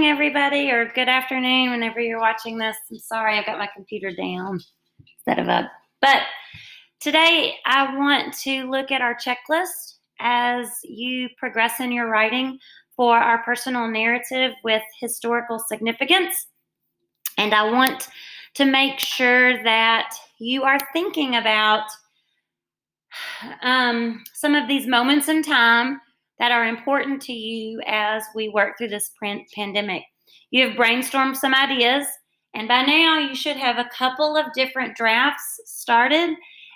morning, everybody, or good afternoon whenever you're watching this. I'm sorry, I've got my computer down instead of up. But today I want to look at our checklist as you progress in your writing for our personal narrative with historical significance. And I want to make sure that you are thinking about some of these moments in time that are important to you as we work through this pandemic. You have brainstormed some ideas, and by now you should have a couple of different drafts started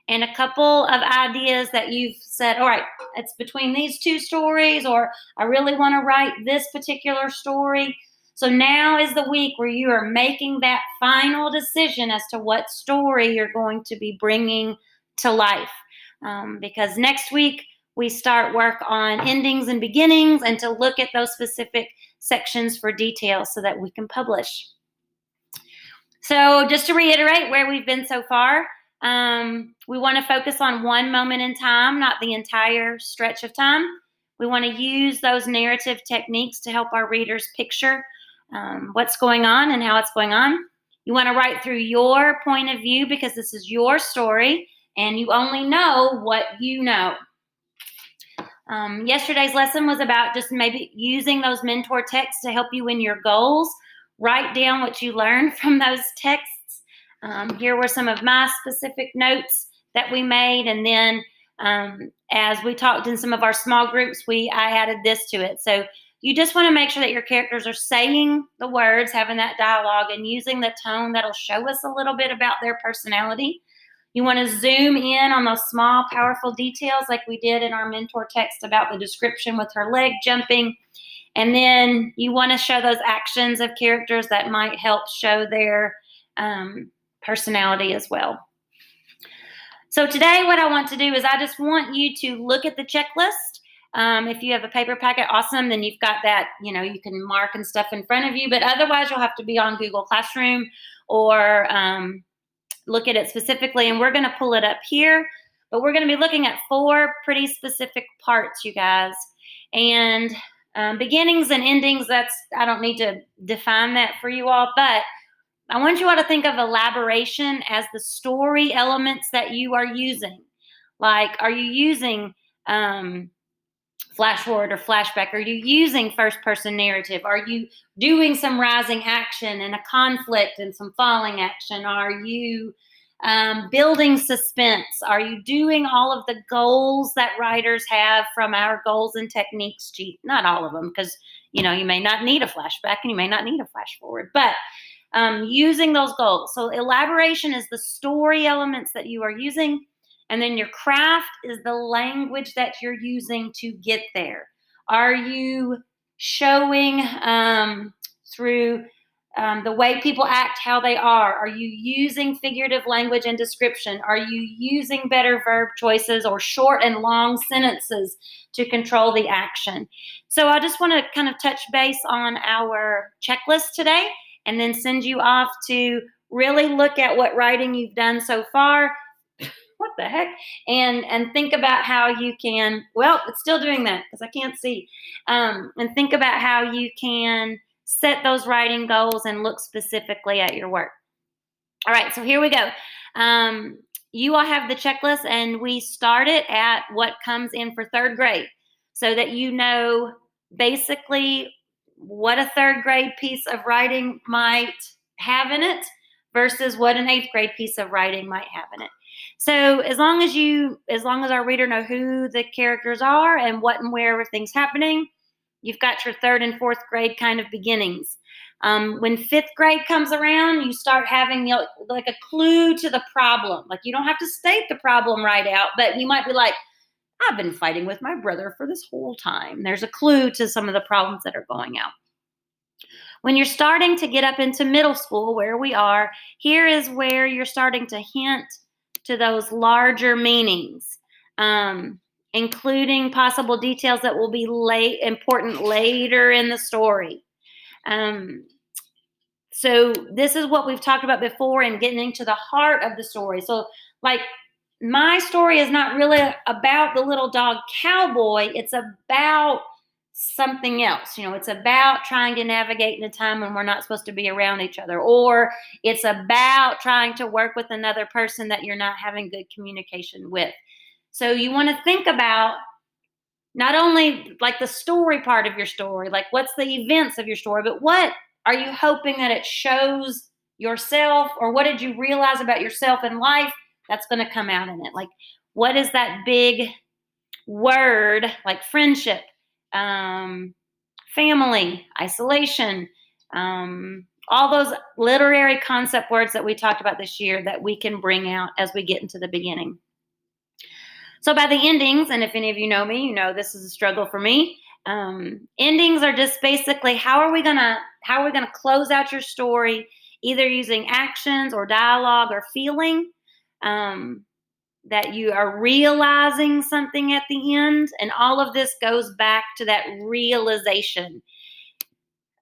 and a couple of ideas that you've said, all right, it's between these two stories, or I really want to write this particular story. So now is the week where you are making that final decision as to what story you're going to be bringing to life. Because next week we start work on endings and beginnings and to look at those specific sections for details so that we can publish. So just to reiterate where we've been so far, we want to focus on one moment in time, not the entire stretch of time. We want to use those narrative techniques to help our readers picture what's going on and how it's going on. You want to write through your point of view because this is your story and you only know what you know. Yesterday's lesson was about just maybe using those mentor texts to help you in your goals. Write down what you learned from those texts. Here were some of my specific notes that we made, and then as we talked in some of our small groups, I added this to it. So you just want to make sure that your characters are saying the words, having that dialogue, and using the tone that'll show us a little bit about their personality. You want to zoom in on those small, powerful details like we did in our mentor text about the description with her leg jumping. And then you want to show those actions of characters that might help show their personality as well. So today what I want to do is I just want you to look at the checklist. If you have a paper packet, awesome. Then you've got that, you can mark and stuff in front of you. But otherwise, you'll have to be on Google Classroom or look at it specifically, and we're going to pull it up here, but we're going to be looking at 4 pretty specific parts, you guys. And beginnings and endings, I don't need to define that for you all, but I want you all to think of elaboration as the story elements that you are using. Like, are you using flash forward or flashback? Are you using first person narrative? Are you doing some rising action and a conflict and some falling action? Are you building suspense? Are you doing all of the goals that writers have from our goals and techniques sheet? Not all of them, because you may not need a flashback and you may not need a flash forward, but using those goals. So elaboration is the story elements that you are using. And then your craft is the language that you're using to get there. Are you showing through the way people act, how they are? Are you using figurative language and description? Are you using better verb choices or short and long sentences to control the action? So I just want to kind of touch base on our checklist today and then send you off to really look at what writing you've done so far. What the heck? And think about how you can, it's still doing that because I can't see. And think about how you can set those writing goals and look specifically at your work. All right, so here we go. You all have the checklist, and we start it at what comes in for 3rd grade so that you know basically what a 3rd grade piece of writing might have in it versus what an 8th grade piece of writing might have in it. So as long as our reader know who the characters are and what and where everything's happening, you've got your 3rd and 4th grade kind of beginnings. When 5th grade comes around, you start having like a clue to the problem. Like, you don't have to state the problem right out, but you might be like, I've been fighting with my brother for this whole time. There's a clue to some of the problems that are going out. When you're starting to get up into middle school, where we are, here is where you're starting to hint to those larger meanings, including possible details that will be important later in the story. So this is what we've talked about before in getting into the heart of the story. So, like, my story is not really about the little dog cowboy. It's about something else. It's about trying to navigate in a time when we're not supposed to be around each other, or it's about trying to work with another person that you're not having good communication with. So you want to think about not only like the story part of your story, like what's the events of your story, but what are you hoping that it shows yourself, or what did you realize about yourself in life that's going to come out in it? Like, what is that big word, like friendship, family, isolation, all those literary concept words that we talked about this year that we can bring out as we get into the beginning. So by the endings, and if any of you know me, you know this is a struggle for me. Endings are just basically how are we gonna close out your story, either using actions or dialogue or feeling, that you are realizing something at the end, and all of this goes back to that realization.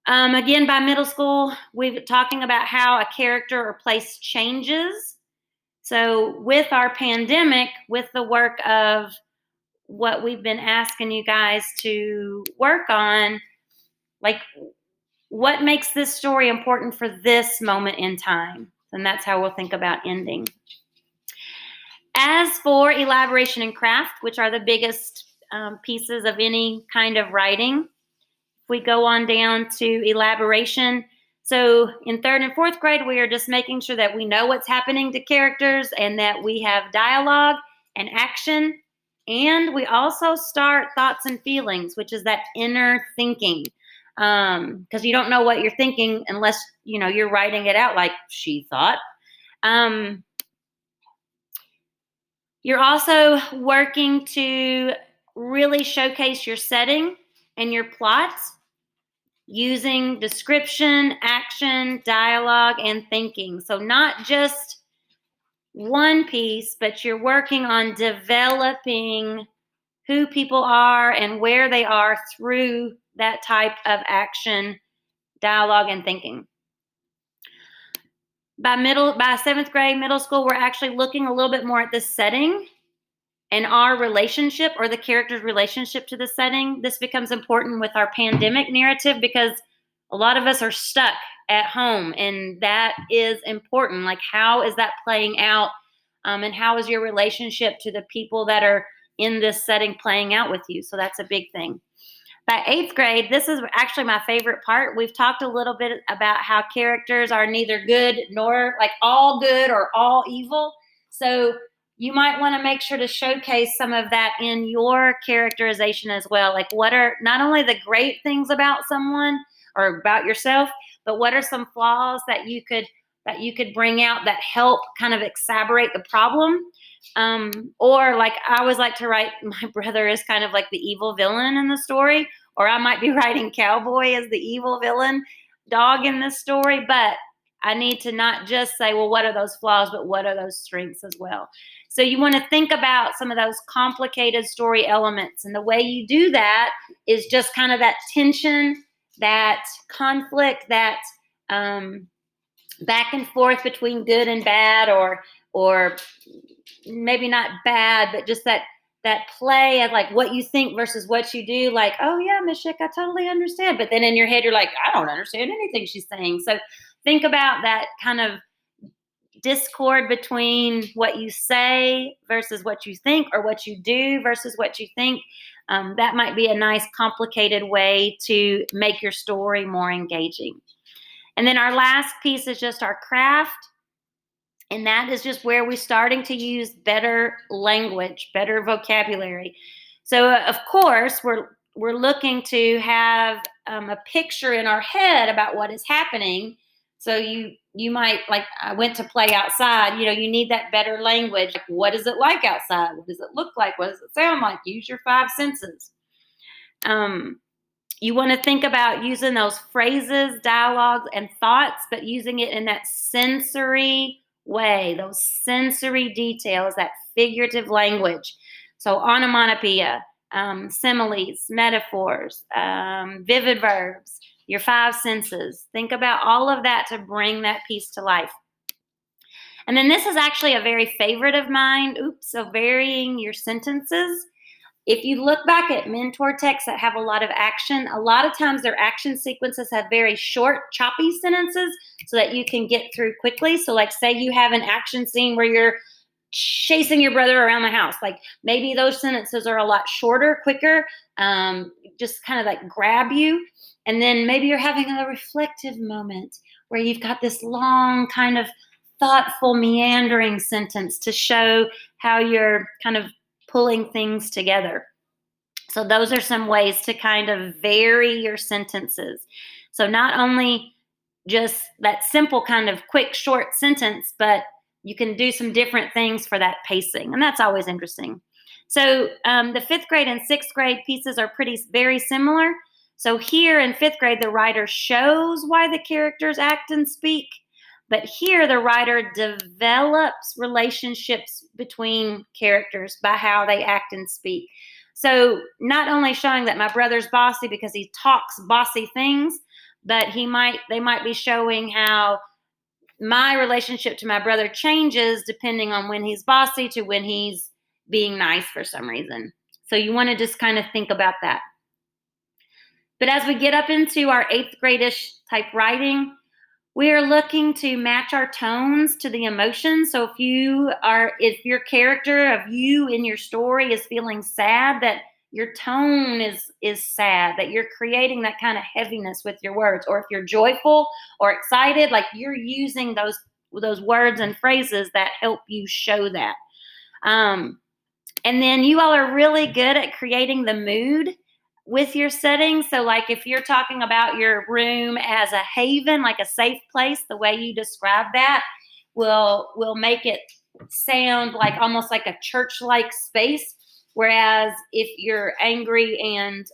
Again, by middle school, we're talking about how a character or place changes. So with our pandemic, with the work of what we've been asking you guys to work on, like what makes this story important for this moment in time? And that's how we'll think about ending. As for elaboration and craft, which are the biggest pieces of any kind of writing, we go on down to elaboration. So in 3rd and 4th grade, we are just making sure that we know what's happening to characters and that we have dialogue and action. And we also start thoughts and feelings, which is that inner thinking. Because you don't know what you're thinking unless, you're writing it out like she thought. You're also working to really showcase your setting and your plots, using description, action, dialogue, and thinking. So not just one piece, but you're working on developing who people are and where they are through that type of action, dialogue, and thinking. By 7th grade, middle school, we're actually looking a little bit more at the setting and our relationship, or the character's relationship to the setting. This becomes important with our pandemic narrative because a lot of us are stuck at home, and that is important. Like, how is that playing out? And how is your relationship to the people that are in this setting playing out with you? So that's a big thing. By 8th grade, this is actually my favorite part. We've talked a little bit about how characters are neither good nor like all good or all evil. So you might want to make sure to showcase some of that in your characterization as well. Like, what are not only the great things about someone or about yourself, but what are some flaws that you could bring out that help kind of exacerbate the problem? Or like I always like to write, my brother is kind of like the evil villain in the story, or I might be writing Cowboy as the evil villain dog in this story, but I need to not just say, well, what are those flaws, but what are those strengths as well? So you want to think about some of those complicated story elements. And the way you do that is just kind of that tension, that conflict, that back and forth between good and bad, or maybe not bad, but just that play of like what you think versus what you do. Like, oh yeah, Miss Schick, I totally understand. But then in your head, you're like, I don't understand anything she's saying. So think about that kind of discord between what you say versus what you think, or what you do versus what you think. That might be a nice complicated way to make your story more engaging. And then our last piece is just our craft. And that is just where we're starting to use better language, better vocabulary. So of course, we're looking to have a picture in our head about what is happening. So you might, like, I went to play outside, you need that better language. Like, what is it like outside? What does it look like? What does it sound like? Use your 5 senses. You want to think about using those phrases, dialogues, and thoughts, but using it in that sensory way, those sensory details, that figurative language. So onomatopoeia, similes, metaphors, vivid verbs, your 5 senses. Think about all of that to bring that piece to life. And then this is actually a very favorite of mine. So varying your sentences. If you look back at mentor texts that have a lot of action, a lot of times their action sequences have very short, choppy sentences so that you can get through quickly. So, like, say you have an action scene where you're chasing your brother around the house. Like, maybe those sentences are a lot shorter, quicker, just kind of like grab you. And then maybe you're having a reflective moment where you've got this long, kind of thoughtful, meandering sentence to show how you're kind of pulling things together. So those are some ways to kind of vary your sentences. So not only just that simple kind of quick, short sentence, but you can do some different things for that pacing. And that's always interesting. So the 5th grade and 6th grade pieces are very similar. So here in 5th grade, the writer shows why the characters act and speak. But here, the writer develops relationships between characters by how they act and speak. So not only showing that my brother's bossy because he talks bossy things, but they might be showing how my relationship to my brother changes depending on when he's bossy to when he's being nice for some reason. So you want to just kind of think about that. But as we get up into our 8th grade-ish type writing, we are looking to match our tones to the emotions. So if your character of you in your story is feeling sad, that your tone is sad, that you're creating that kind of heaviness with your words. Or if you're joyful or excited, like you're using those words and phrases that help you show that. And then you all are really good at creating the mood with your setting. So like if you're talking about your room as a haven, like a safe place, the way you describe that will make it sound like almost like a church-like space. Whereas if you're angry and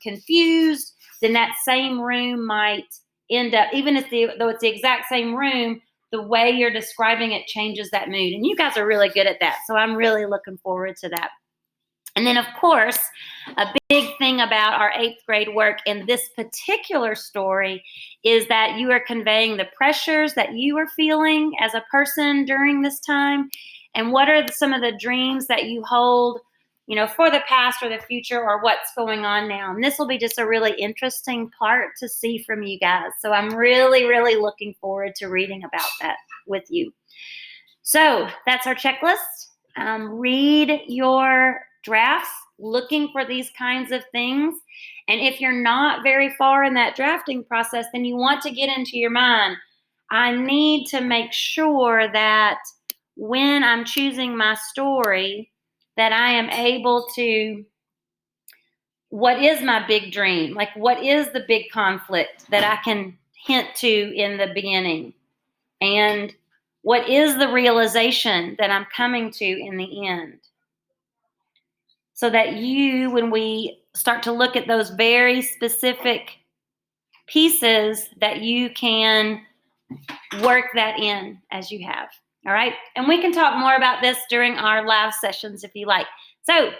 confused, then that same room might end up, though it's the exact same room, the way you're describing it changes that mood. And you guys are really good at that. So I'm really looking forward to that. And then, of course, a big thing about our 8th grade work in this particular story is that you are conveying the pressures that you are feeling as a person during this time. And what are some of the dreams that you hold, for the past or the future, or what's going on now. And this will be just a really interesting part to see from you guys. So I'm really, really looking forward to reading about that with you. So that's our checklist. Read your drafts looking for these kinds of things. And if you're not very far in that drafting process, then you want to get into your mind, I need to make sure that when I'm choosing my story, that I am able to, what is my big dream? Like, what is the big conflict that I can hint to in the beginning? And what is the realization that I'm coming to in the end? So that when we start to look at those very specific pieces, that you can work that in as you have. All right. And we can talk more about this during our live sessions if you like. So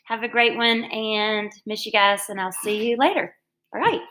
have a great one and miss you guys, and I'll see you later. All right.